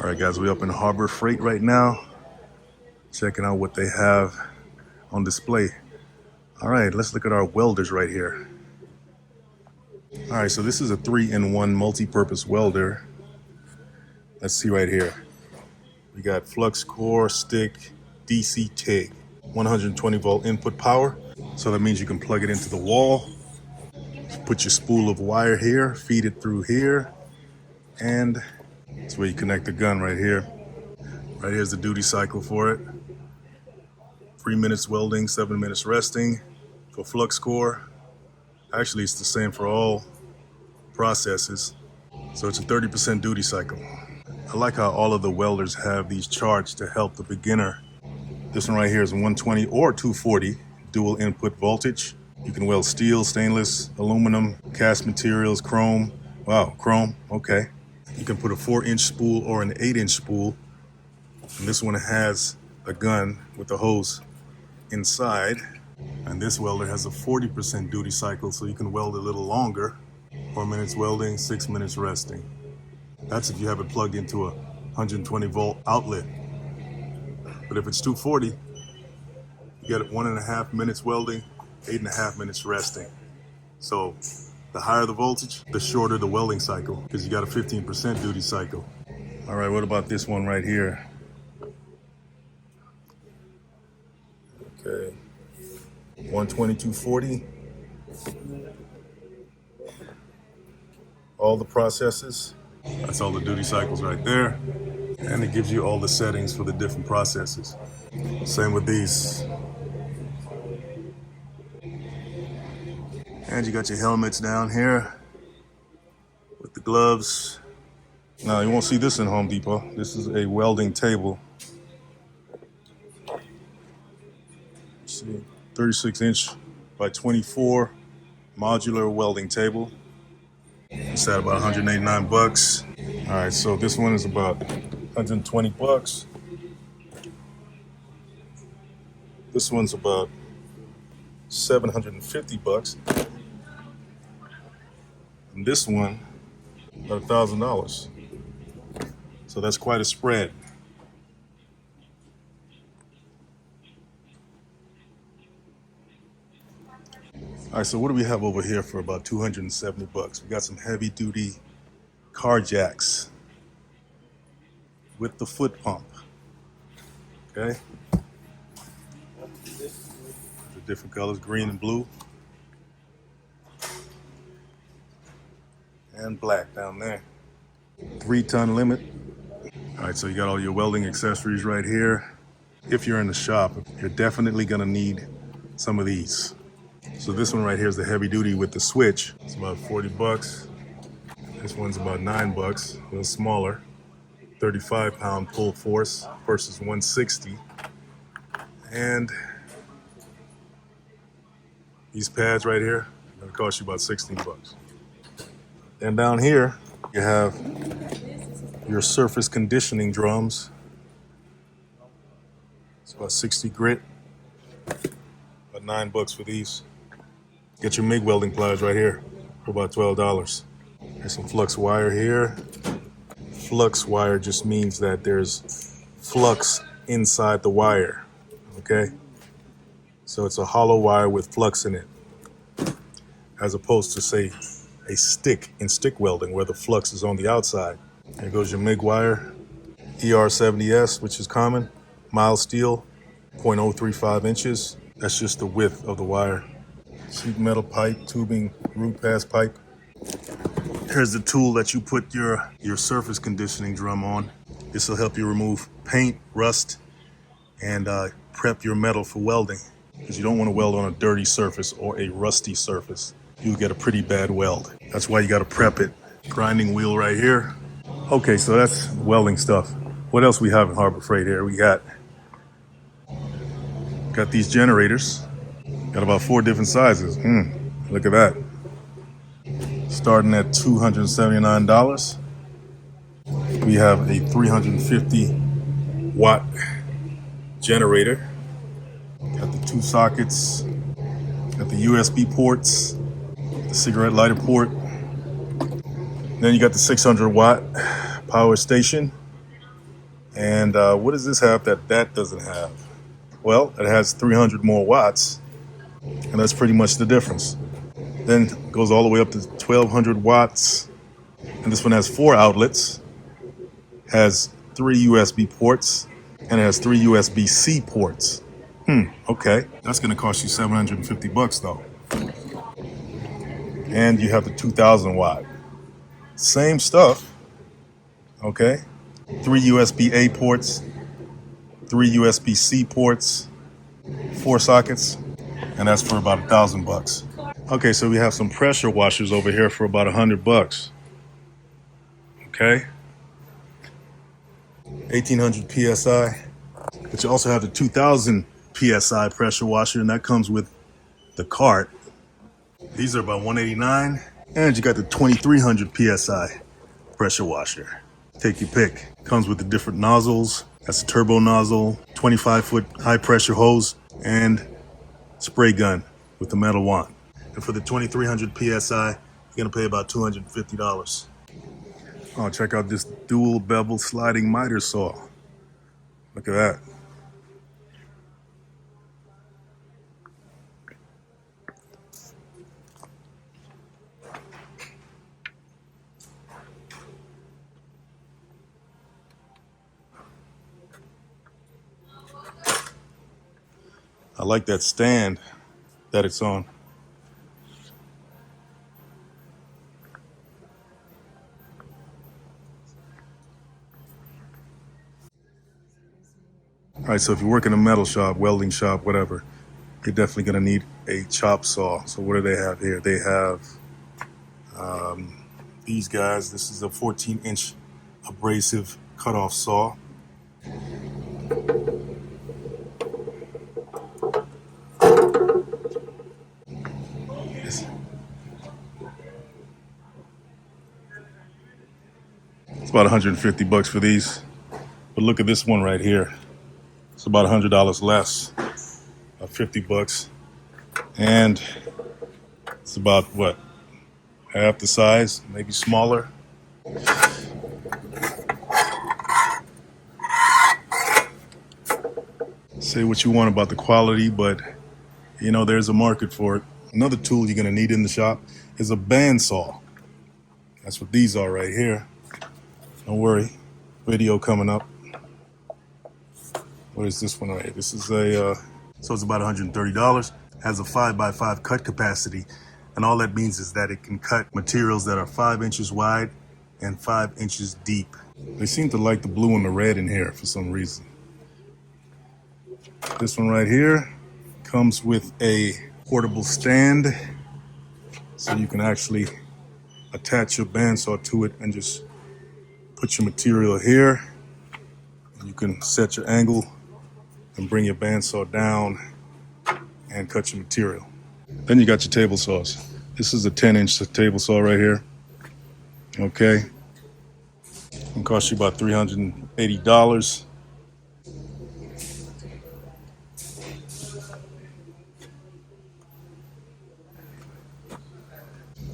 All right, guys, we're up in Harbor Freight right now, checking out what they have on display. All right, let's look at our welders right here. All right, so this is a 3-in-1 multi-purpose welder. Let's see right here. We got flux core, stick, DC TIG, 120 volt input power. So that means you can plug it into the wall, put your spool of wire here, feed it through here, and that's where you connect the gun right here. Right here's the duty cycle for it. 3 minutes welding, 7 minutes resting. For flux core, actually it's the same for all processes. So it's a 30% duty cycle. I like how all of the welders have these charts to help the beginner. This one right here is 120 or 240 dual input voltage. You can weld steel, stainless, aluminum, cast materials, chrome. Wow, chrome, okay. You can put a 4-inch spool or an 8-inch spool. And this one has a gun with a hose inside. And this welder has a 40% duty cycle, so you can weld a little longer. 4 minutes welding, 6 minutes resting. That's if you have it plugged into a 120 volt outlet. But if it's 240, you get 1.5 minutes welding, 8.5 minutes resting. So the higher the voltage, the shorter the welding cycle, because you got a 15% duty cycle. All right, what about this one right here? Okay, 120, 240. All the processes. That's all the duty cycles right there. And it gives you all the settings for the different processes. Same with these. And you got your helmets down here with the gloves. Now, you won't see this in Home Depot. This is a welding table. See, 36-inch by 24 modular welding table. It's at about 189 bucks. All right, so this one is about 120 bucks. This one's about 750 bucks. And this one, about $1,000. So that's quite a spread. All right, so what do we have over here for about 270 bucks? We got some heavy duty car jacks with the foot pump. Okay. The different colors, green and blue. And black down there. 3-ton limit. All right, so you got all your welding accessories right here. If you're in the shop, you're definitely gonna need some of these. So this one right here is the heavy duty with the switch. It's about 40 bucks. This one's about 9 bucks, a little smaller. 35-pound pull force versus 160. And these pads right here are gonna cost you about 16 bucks. And down here, you have your surface conditioning drums. It's about 60 grit, about 9 bucks for these. Get your MIG welding pliers right here for about $12. There's some flux wire here. Flux wire just means that there's flux inside the wire, okay? So it's a hollow wire with flux in it, as opposed to, say, a stick in stick welding where the flux is on the outside. There goes your MIG wire, ER70S, which is common, mild steel, 0.035 inches. That's just the width of the wire. Sheet metal pipe, tubing, root pass pipe. Here's the tool that you put your surface conditioning drum on. This will help you remove paint, rust, and prep your metal for welding. Because you don't want to weld on a dirty surface or a rusty surface. You'll get a pretty bad weld. That's why you got to prep it. Grinding wheel right here. Okay, so that's welding stuff. What else we have in Harbor Freight here? We got these generators. Got about 4 different sizes. Look at that. Starting at $279. We have a 350 watt generator. Got the 2 sockets. Got the USB ports. The cigarette lighter port. Then you got the 600 watt power station. And what does this have that that doesn't have? Well, it has 300 more watts, and that's pretty much the difference. Then it goes all the way up to 1200 watts, and this one has 4 outlets, has 3 USB ports, and it has 3 USB-C ports. Okay, that's gonna cost you 750 bucks though. And you have the 2000 watt. Same stuff, okay? 3 USB-A ports, 3 USB-C ports, 4 sockets, and that's for about 1,000 bucks. Okay, so we have some pressure washers over here for about 100 bucks. Okay, 1800 PSI, but you also have the 2000 PSI pressure washer, and that comes with the cart. These are about 189, and you got the 2300 PSI pressure washer. Take your pick. Comes with the different nozzles. That's a turbo nozzle, 25-foot high pressure hose, and spray gun with the metal wand. And for the 2300 PSI, you're gonna pay about $250. Oh, check out this dual bevel sliding miter saw. Look at that. I like that stand that it's on. All right, so if you work in a metal shop, welding shop, whatever, you're definitely gonna need a chop saw. So what do they have here? They have these guys. This is a 14-inch abrasive cutoff saw. It's about 150 bucks for these. But look at this one right here. It's about $100 less, 50 bucks. And it's about what? Half the size, maybe smaller. Say what you want about the quality, but you know, there's a market for it. Another tool you're gonna need in the shop is a bandsaw. That's what these are right here. Don't worry, video coming up. What is this one right here? This is a, so it's about $130. Has a 5x5 cut capacity. And all that means is that it can cut materials that are 5 inches wide and 5 inches deep. They seem to like the blue and the red in here for some reason. This one right here comes with a portable stand, so you can actually attach your bandsaw to it and just put your material here. You can set your angle and bring your bandsaw down and cut your material. Then you got your table saws. This is a 10-inch table saw right here. Okay. It can cost you about $380.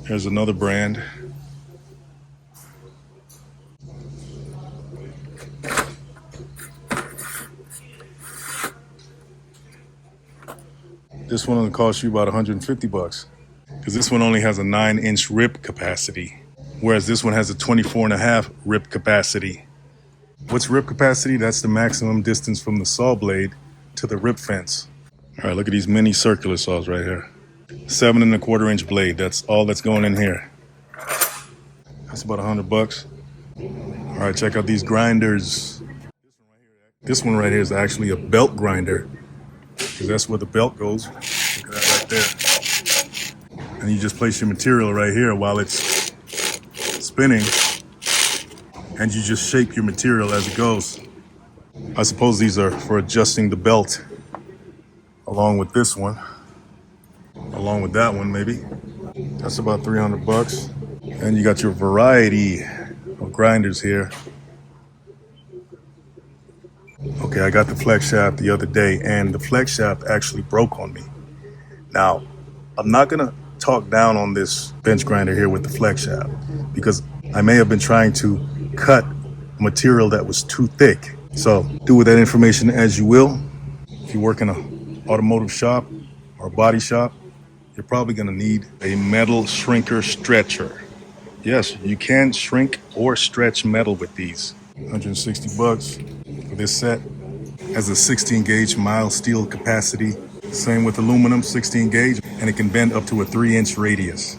Here's another brand. This one will cost you about 150 bucks because this one only has a 9-inch rip capacity, whereas this one has a 24.5 rip capacity. What's rip capacity? That's the maximum distance from the saw blade to the rip fence. All right, look at these mini circular saws right here. 7.25-inch blade. That's all that's going in here. That's about 100 bucks. All right, check out these grinders. This one right here is actually a belt grinder, because that's where the belt goes. Look at that right there. And you just place your material right here while it's spinning, and you just shape your material as it goes. I suppose these are for adjusting the belt, along with this one, along with that one maybe. That's about 300 bucks. And you got your variety of grinders here. Okay, I got the flex shaft the other day, and the flex shaft actually broke on me. Now, I'm not gonna talk down on this bench grinder here with the flex shaft, because I may have been trying to cut material that was too thick. So do with that information as you will. If you work in an automotive shop or body shop, you're probably going to need a metal shrinker stretcher. Yes, you can shrink or stretch metal with these. 160 bucks for this set. Has a 16 gauge mild steel capacity. Same with aluminum, 16 gauge, and it can bend up to a 3-inch radius.